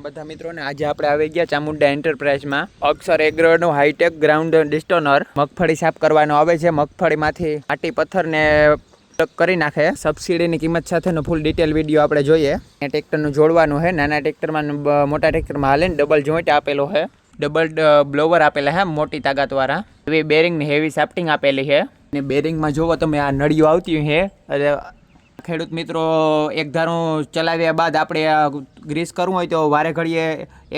બધા મિત્રોને આજે આપણે આવી ગયા ચામુંડા એન્ટરપ્રાઇઝમાં અક્ષર એગ્રોનું હાઈટેક ગ્રાઉન્ડ ડિસ્ટોનર મગફળી સાફ કરવાનો આવે છે. મગફળીમાંથી માટી પથ્થરને કરી નાખે. સબસિડીની કિંમત સાથેનો ફૂલ ડિટેલ વિડીયો આપણે જોઈએ. ટ્રેક્ટરનું જોડવાનું છે. નાના ટ્રેક્ટરમાં મોટા ટ્રેક્ટરમાં હાલે ને ડબલ જોઈન્ટ આપેલો છે. ડબલ બ્લોવર આપેલા છે મોટી તાકાતવાળા. હેવી બેરિંગની હેવી સાફ્ટિંગ આપેલી છે. ને બેરિંગમાં જોવો તમે આ નળીઓ આવતી છે. ખેડૂત મિત્રો એક ધારું ચલાવ્યા બાદ આપણે ગ્રીસ કરવું હોય તો વારે ઘડીએ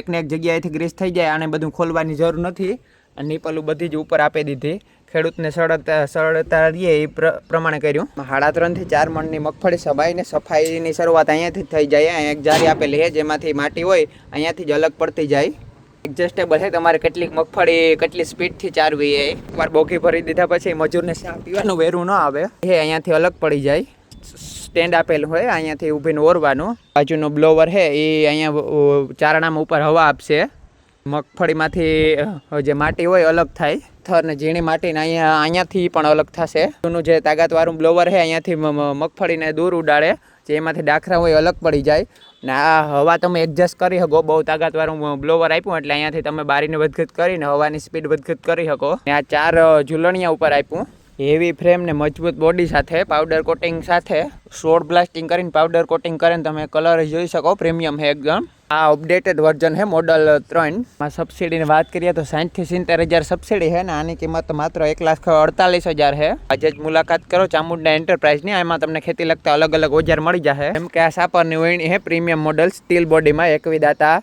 એકને એક જગ્યાએથી ગ્રીસ થઈ જાય. આને બધું ખોલવાની જરૂર નથી. નીપલું બધી જ ઉપર આપી દીધી. ખેડૂતને સરળતા રહીએ એ પ્રમાણે કર્યું. 3.5 થી 4 મણની મગફળી સભાઈને સફાઈની શરૂઆત અહીંયાથી થઈ જાય. અહીંયા એક જારી આપેલી છે જેમાંથી માટી હોય અહીંયાથી જ અલગ પડતી જાય. એડજસ્ટેબલ છે. તમારે કેટલીક મગફળી કેટલી સ્પીડથી ચારવી એ એકવાર બોગી ભરી દીધા પછી મજૂરને ચા પીવાનું વેરું ન આવે એ અહીંયાથી અલગ પડી જાય. સ્ટેન્ડ આપેલું હોય અહીંયાથી ઊભીને ઓરવાનું. બાજુનો બ્લોવર છે એ અહીંયા ચારણામાં ઉપર હવા આપશે. મગફળીમાંથી જે માટી હોય અલગ થાય. થરને ઝીણી માટીને અહીંયાથી પણ અલગ થશે. જૂનું જે તાકાતવાળું બ્લોવર છે અહીંયાથી મગફળીને દૂર ઉડાડે. જે એમાંથી ડાખરા હોય અલગ પડી જાય. ને આ હવા તમે એડજસ્ટ કરી શકો. બહુ તાકાતવાળું બ્લોવર આપ્યું એટલે અહીંયાથી તમે બારીને વધઘટ કરીને હવાની સ્પીડ વધઘટ કરી શકો. ને આ 4 ઝૂલણિયા ઉપર આપ્યું. હેવી ફ્રેમ ને મજબૂત બોડી સાથે પાવડર કોટિંગ સાથે સોડ બ્લાસ્ટિંગ કરીને પાવડર કોટિંગ કરીને તમે કલર જોઈ શકો. પ્રીમિયમ છે એકદમ. આ અપડેટેડ વર્ઝન છે મોડલ 3. સબસિડીની વાત કરીએ તો 60 થી 70,000 સબસિડી છે ને આની કિંમત માત્ર 1,48,000 છે. આજે જ મુલાકાત કરો ચામુંડા એન્ટરપ્રાઇઝની. એમાં તમને ખેતી લગતા અલગ અલગ ઓજાર મળી જશે. એમ કે આ સાપરની વહીણી છે પ્રીમિયમ મોડલ સ્ટીલ બોડીમાં. એકવી દાતા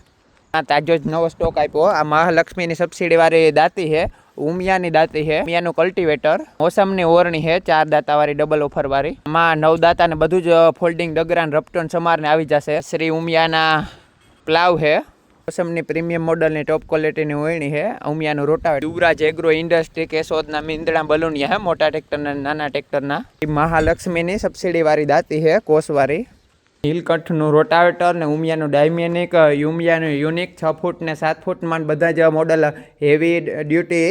તાજો જ નવો સ્ટોક આપ્યો. આ મહાલક્ષ્મીની સબસિડી વાળી દાતી છે. ઉમિયાની દાતી છે. ઉમિયાનું કલ્ટિવેટર. મોસમની ઓરણી છે 4 દાતાવાળી ડબલ ઓફર વાળી. આમાં 9 દાતા ને બધું જ ફોલ્ડિંગ ડગરાન રપટોન સમારને આવી જશે. શ્રી ઉમિયાના પ્લાવ છે. મોસમની પ્રીમિયમ મોડલની ટોપ ક્વોલિટીની ઓરણી છે. ઉમિયાનું રોટાવેટર. યુવરાજ એગ્રો ઇન્ડસ્ટ્રી કેશોદના મીંદડા બલુનિયા છે મોટા ટ્રેક્ટરના નાના ટ્રેક્ટરના. મહાલક્ષ્મીની સબસિડી વાળી દાતી છે કોસવાળી. નીલકંઠનું રોટાવેટર ને ઉમિયાનું ડાયમેનિક ઉમિયાનું યુનિક 6 ફૂટ ને 7 ફૂટમાં બધા જ model heavy duty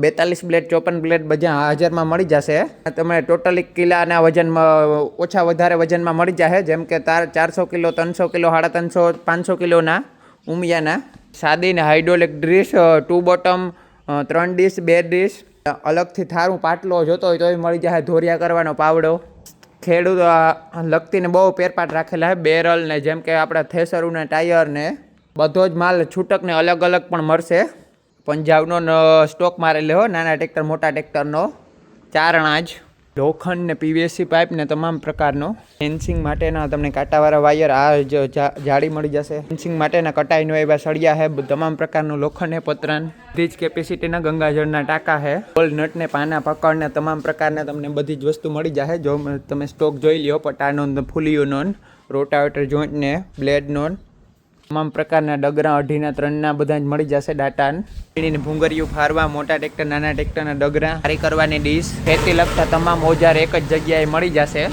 42 blade 54 blade બધા હાજરમાં મળી જશે. તમે ટોટલી કિલ્લાના વજનમાં ઓછા વધારે વજનમાં મળી જશે. જેમ કે 400 કિલો 300 કિલો 350 500 કિલોના ઉમિયાના. સાદી ને hydraulic dish 2 bottom 3 dish 2 dish. અલગથી થારું પાટલો જોતો હોય તોય મળી જશે. ધોરિયા કરવાનો પાવડો. ખેડૂત લગતીને બહુ પેરપાટ રાખેલા છે. બેરલ ને જેમ કે આપણા થેસરું ને ટાયર ને બધો જ માલ છૂટક ને અલગ અલગ પણ મળશે. પંજાબનો સ્ટોક મારેલો હો. નાના ટ્રેક્ટર મોટા ટ્રેક્ટરનો. ચારણા જ લોખંડ ને પીવીસી પાઇપ ને તમામ પ્રકારનો. ફેન્સિંગ માટેના તમને કાંટાવાળા વાયર આ જાળી મળી જશે. ફેન્સિંગ માટેના કટાઈનો એવા સળિયા છે. તમામ પ્રકારનું લોખંડ છે. પતરાન બધી જ કેપેસિટીના ગંગાજળના ટાંકા છે. હોલ નટ ને પાના પકડ ને તમામ પ્રકારના તમને બધી જ વસ્તુ મળી જશે. જો તમે સ્ટોક જોઈ લ્યો. પટાનો ફૂલીઓનો રોટાવેટર જોઈન્ટ ને બ્લેડનો તમામ પ્રકારના ડગરા 2.5 ના 3 ના બધા જ મળી જશે. ડાટાન ભૂંગરિયું ફારવા મોટા ટ્રેક્ટર નાના ટ્રેક્ટરના ડગરા હારી કરવાની ડીશ ખેતી લગતા તમામ ઓજાર એક જ જગ્યાએ મળી જશે.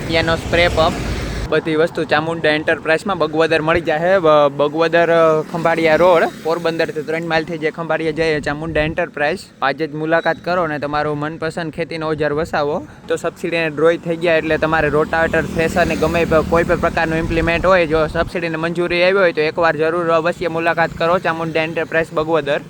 ત્યાંનો સ્પ્રે પંપ બધી વસ્તુ ચામુંડા એન્ટરપ્રાઇઝમાં બગવદર મળી જશે. બગવદર ખંભાળિયા રોડ પોરબંદરથી 3 માઇલથી જે ખંભાળિયા જાય ચામુંડા એન્ટરપ્રાઇઝ. આજે જ મુલાકાત કરો ને તમારું મનપસંદ ખેતીનો ઓજાર વસાવો. તો સબસિડીને ડ્રોય થઈ ગયા એટલે તમારે રોટાવેટર થ્રેસર ને ગમે કોઈ પણ પ્રકારનું ઇમ્પ્લિમેન્ટ હોય જો સબસિડીને મંજૂરી આવી હોય તો એકવાર જરૂર અવશ્ય મુલાકાત કરો ચામુંડા એન્ટરપ્રાઇઝ બગવદર.